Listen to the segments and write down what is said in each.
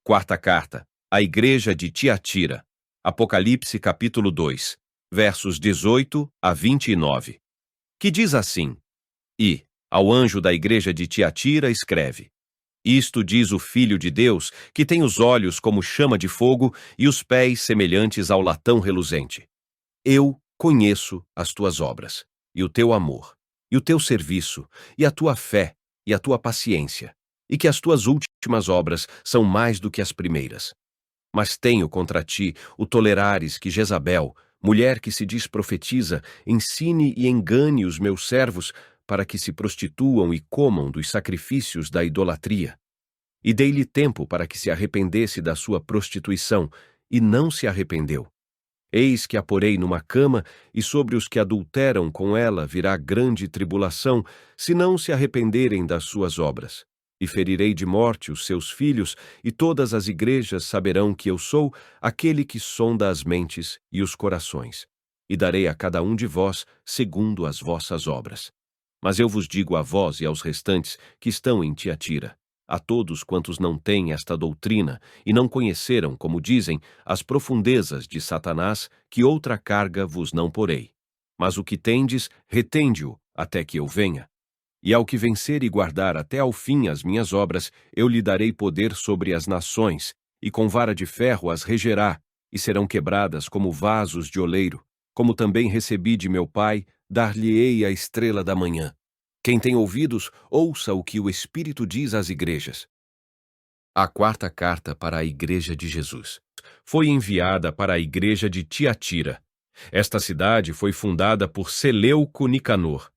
Quarta carta à igreja de Tiatira. Apocalipse capítulo 2, versos 18 a 29. Que diz assim: E, ao anjo da igreja de Tiatira escreve: Isto diz o Filho de Deus, que tem os olhos como chama de fogo e os pés semelhantes ao latão reluzente. Eu conheço as tuas obras, e o teu amor, e o teu serviço, e a tua fé, e a tua paciência, e que as tuas últimas obras são mais do que as primeiras. Mas tenho contra ti o tolerares que Jezabel, mulher que se diz profetiza, ensine e engane os meus servos para que se prostituam e comam dos sacrifícios da idolatria. E dei-lhe tempo para que se arrependesse da sua prostituição, e não se arrependeu. Eis que a porei numa cama, e sobre os que adulteram com ela virá grande tribulação, se não se arrependerem das suas obras. E ferirei de morte os seus filhos, e todas as igrejas saberão que eu sou aquele que sonda as mentes e os corações. E darei a cada um de vós segundo as vossas obras. Mas eu vos digo a vós e aos restantes que estão em Tiatira, a todos quantos não têm esta doutrina e não conheceram, como dizem, as profundezas de Satanás, que outra carga vos não porei. Mas o que tendes, retende-o, até que eu venha. E ao que vencer e guardar até ao fim as minhas obras, eu lhe darei poder sobre as nações, e com vara de ferro as regerá, e serão quebradas como vasos de oleiro. Como também recebi de meu Pai, dar-lhe-ei a estrela da manhã. Quem tem ouvidos, ouça o que o Espírito diz às igrejas. A quarta carta para a Igreja de Jesus foi enviada para a igreja de Tiatira. Esta cidade foi fundada por Seleuco Nicanor,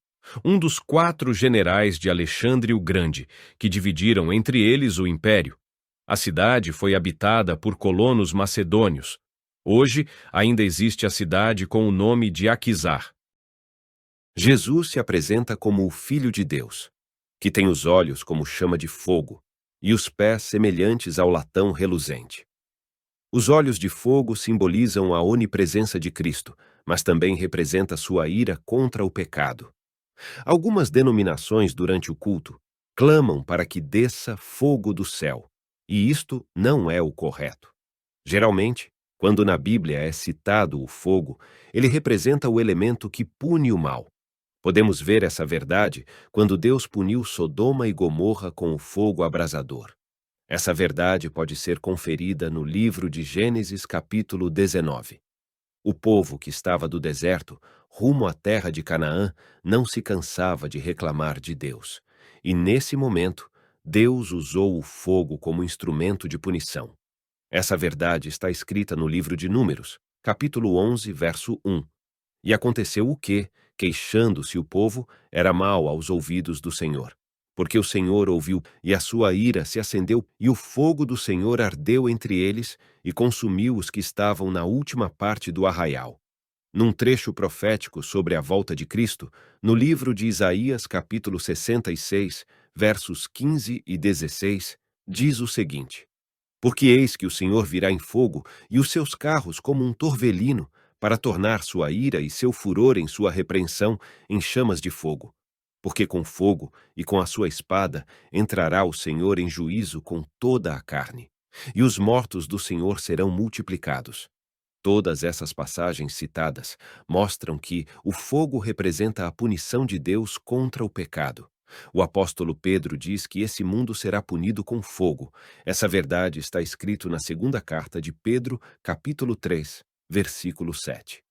um dos 4 generais de Alexandre o Grande, que dividiram entre eles o império. A cidade foi habitada por colonos macedônios. Hoje, ainda existe a cidade com o nome de Aquisar. Jesus se apresenta como o Filho de Deus, que tem os olhos como chama de fogo e os pés semelhantes ao latão reluzente. Os olhos de fogo simbolizam a onipresença de Cristo, mas também representa sua ira contra o pecado. Algumas denominações durante o culto clamam para que desça fogo do céu, e isto não é o correto. Geralmente, quando na Bíblia é citado o fogo, ele representa o elemento que pune o mal. Podemos ver essa verdade quando Deus puniu Sodoma e Gomorra com o fogo abrasador. Essa verdade pode ser conferida no livro de Gênesis capítulo 19. O povo que estava do deserto, rumo à terra de Canaã, não se cansava de reclamar de Deus. E nesse momento, Deus usou o fogo como instrumento de punição. Essa verdade está escrita no livro de Números, capítulo 11, verso 1. E aconteceu o que, queixando-se o povo, era mal aos ouvidos do Senhor. Porque o Senhor ouviu, e a sua ira se acendeu, e o fogo do Senhor ardeu entre eles, e consumiu os que estavam na última parte do arraial. Num trecho profético sobre a volta de Cristo, no livro de Isaías, capítulo 66, versos 15 e 16, diz o seguinte: Porque eis que o Senhor virá em fogo, e os seus carros como um torvelino, para tornar sua ira e seu furor em sua repreensão em chamas de fogo. Porque com fogo e com a sua espada entrará o Senhor em juízo com toda a carne, e os mortos do Senhor serão multiplicados. Todas essas passagens citadas mostram que o fogo representa a punição de Deus contra o pecado. O apóstolo Pedro diz que esse mundo será punido com fogo. Essa verdade está escrito na segunda carta de Pedro, capítulo 3, versículo 7.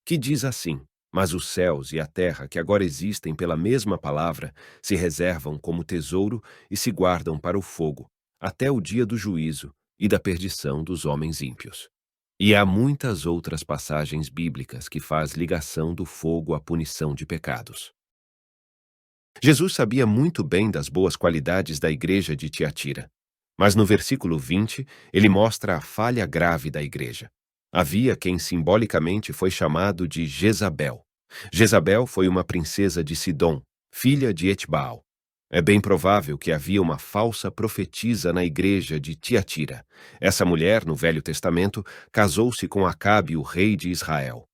Que diz assim: Mas os céus e a terra, que agora existem pela mesma palavra, se reservam como tesouro e se guardam para o fogo, até o dia do juízo e da perdição dos homens ímpios. E há muitas outras passagens bíblicas que faz ligação do fogo à punição de pecados. Jesus sabia muito bem das boas qualidades da igreja de Tiatira, mas no versículo 20 ele mostra a falha grave da igreja. Havia quem simbolicamente foi chamado de Jezabel. Jezabel foi uma princesa de Sidom, filha de Etbaal. É bem provável que havia uma falsa profetisa na igreja de Tiatira. Essa mulher, no Velho Testamento, casou-se com Acabe, o rei de Israel.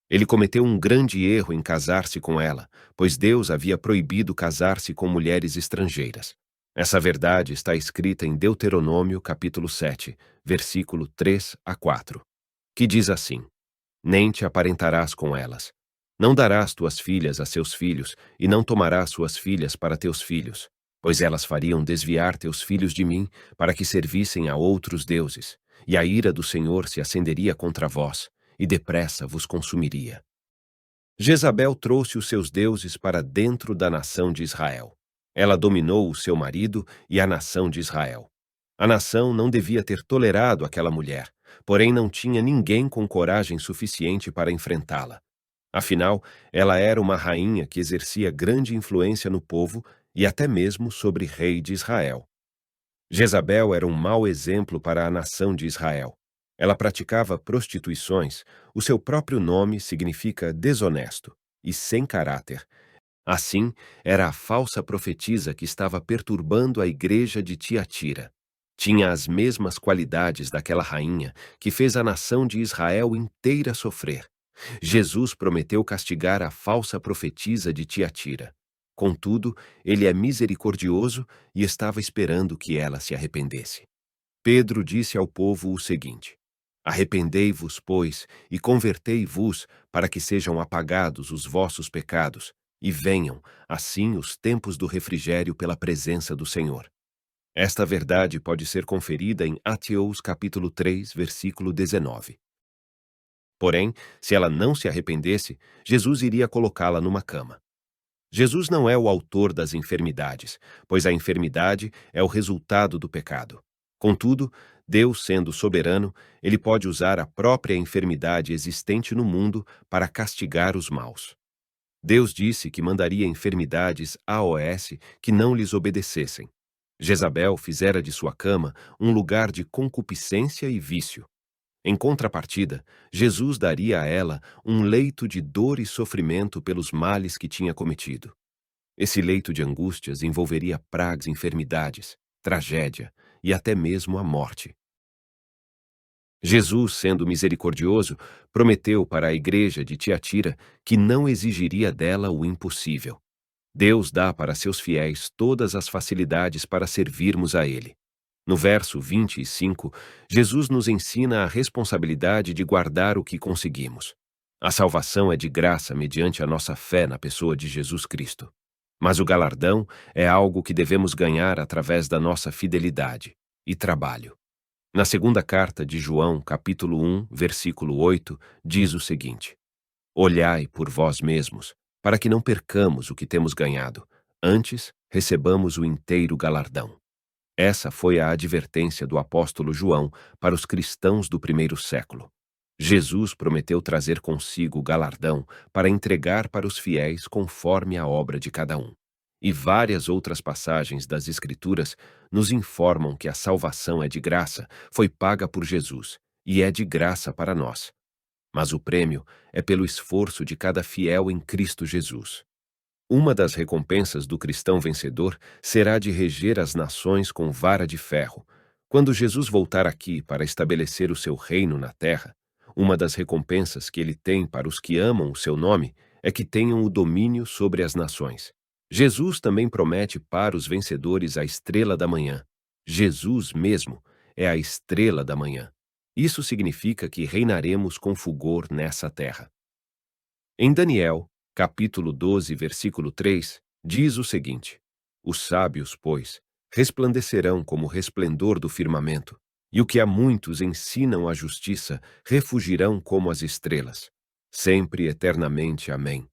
Ele cometeu um grande erro em casar-se com ela, pois Deus havia proibido casar-se com mulheres estrangeiras. Essa verdade está escrita em Deuteronômio capítulo 7, versículo 3 a 4, que diz assim: Nem te aparentarás com elas. Não darás tuas filhas a seus filhos, e não tomarás suas filhas para teus filhos, pois elas fariam desviar teus filhos de mim, para que servissem a outros deuses, e a ira do Senhor se acenderia contra vós, e depressa vos consumiria. Jezabel trouxe os seus deuses para dentro da nação de Israel. Ela dominou o seu marido e a nação de Israel. A nação não devia ter tolerado aquela mulher, porém não tinha ninguém com coragem suficiente para enfrentá-la. Afinal, ela era uma rainha que exercia grande influência no povo e até mesmo sobre rei de Israel. Jezabel era um mau exemplo para a nação de Israel. Ela praticava prostituições, o seu próprio nome significa desonesto e sem caráter. Assim, era a falsa profetisa que estava perturbando a igreja de Tiatira. Tinha as mesmas qualidades daquela rainha que fez a nação de Israel inteira sofrer. Jesus prometeu castigar a falsa profetisa de Tiatira. Contudo, ele é misericordioso e estava esperando que ela se arrependesse. Pedro disse ao povo o seguinte: Arrependei-vos, pois, e convertei-vos, para que sejam apagados os vossos pecados, e venham, assim, os tempos do refrigério pela presença do Senhor. Esta verdade pode ser conferida em Ateus capítulo 3, versículo 19. Porém, se ela não se arrependesse, Jesus iria colocá-la numa cama. Jesus não é o autor das enfermidades, pois a enfermidade é o resultado do pecado. Contudo, Deus, sendo soberano, ele pode usar a própria enfermidade existente no mundo para castigar os maus. Deus disse que mandaria enfermidades AOS que não lhes obedecessem. Jezabel fizera de sua cama um lugar de concupiscência e vício. Em contrapartida, Jesus daria a ela um leito de dor e sofrimento pelos males que tinha cometido. Esse leito de angústias envolveria pragas, enfermidades, tragédia e até mesmo a morte. Jesus, sendo misericordioso, prometeu para a igreja de Tiatira que não exigiria dela o impossível. Deus dá para seus fiéis todas as facilidades para servirmos a Ele. No verso 25, Jesus nos ensina a responsabilidade de guardar o que conseguimos. A salvação é de graça mediante a nossa fé na pessoa de Jesus Cristo. Mas o galardão é algo que devemos ganhar através da nossa fidelidade e trabalho. Na segunda carta de João, capítulo 1, versículo 8, diz o seguinte: Olhai por vós mesmos, para que não percamos o que temos ganhado, antes recebamos o inteiro galardão. Essa foi a advertência do apóstolo João para os cristãos do primeiro século. Jesus prometeu trazer consigo o galardão para entregar para os fiéis conforme a obra de cada um. E várias outras passagens das Escrituras nos informam que a salvação é de graça, foi paga por Jesus, e é de graça para nós. Mas o prêmio é pelo esforço de cada fiel em Cristo Jesus. Uma das recompensas do cristão vencedor será de reger as nações com vara de ferro. Quando Jesus voltar aqui para estabelecer o seu reino na terra, uma das recompensas que ele tem para os que amam o seu nome é que tenham o domínio sobre as nações. Jesus também promete para os vencedores a estrela da manhã. Jesus mesmo é a estrela da manhã. Isso significa que reinaremos com fulgor nessa terra. Em Daniel, capítulo 12, versículo 3, diz o seguinte: Os sábios, pois, resplandecerão como o resplendor do firmamento, e o que a muitos ensinam a justiça refugirão como as estrelas. Sempre eternamente. Amém.